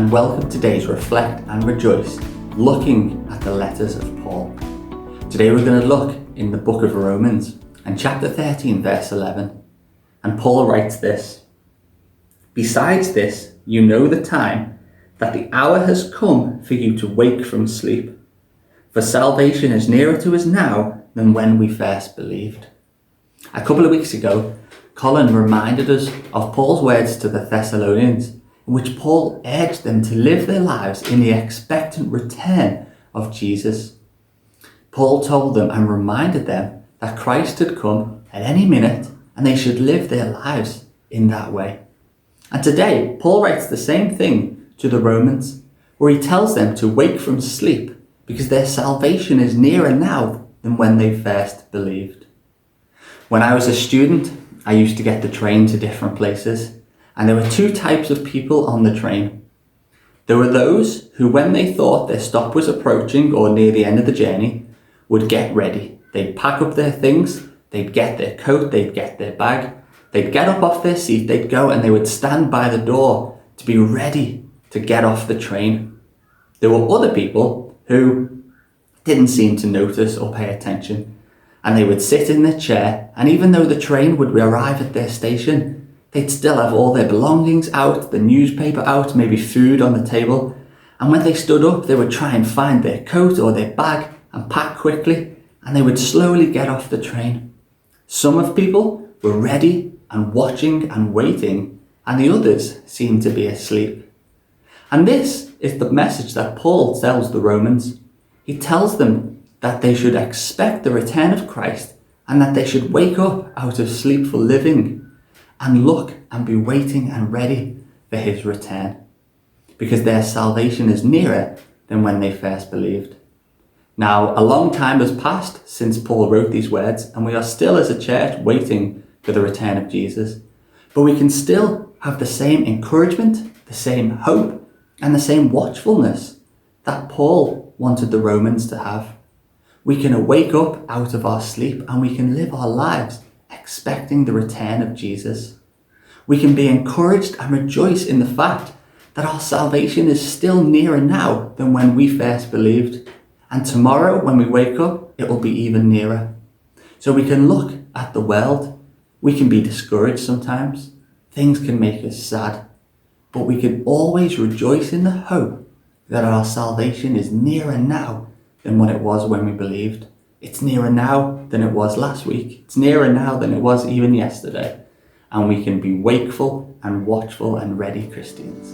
and welcome to today's Reflect and Rejoice, looking at the letters of Paul. Today we're going to look in the book of Romans and chapter 13 verse 11, and Paul writes this: "Besides this, you know the time, that the hour has come for you to wake from sleep, for salvation is nearer to us now than when we first believed." A couple of weeks ago, Colin reminded us of Paul's words to the Thessalonians, in which Paul urged them to live their lives in the expectant return of Jesus. Paul told them and reminded them that Christ had come at any minute and they should live their lives in that way. And today, Paul writes the same thing to the Romans, where he tells them to wake from sleep because their salvation is nearer now than when they first believed. When I was a student, I used to get the train to different places, and there were two types of people on the train. There were those who, when they thought their stop was approaching or near the end of the journey, would get ready. They'd pack up their things, they'd get their coat, they'd get their bag, they'd get up off their seat, they'd go and they would stand by the door to be ready to get off the train. There were other people who didn't seem to notice or pay attention, and they would sit in their chair, and even though the train would arrive at their station, they'd still have all their belongings out, the newspaper out, maybe food on the table, and when they stood up they would try and find their coat or their bag and pack quickly, and they would slowly get off the train. Some of people were ready and watching and waiting, and the others seemed to be asleep. And this is the message that Paul tells the Romans. He tells them that they should expect the return of Christ and that they should wake up out of sleepful living and look and be waiting and ready for his return, because their salvation is nearer than when they first believed. Now, a long time has passed since Paul wrote these words, and we are still as a church waiting for the return of Jesus, but we can still have the same encouragement, the same hope, and the same watchfulness that Paul wanted the Romans to have. We can wake up out of our sleep and we can live our lives expecting the return of Jesus. We can be encouraged and rejoice in the fact that our salvation is still nearer now than when we first believed. And tomorrow when we wake up, it will be even nearer. So we can look at the world. We can be discouraged sometimes. Things can make us sad. But we can always rejoice in the hope that our salvation is nearer now than what it was when we believed. It's nearer now than it was last week. It's nearer now than it was even yesterday. And we can be wakeful and watchful and ready Christians.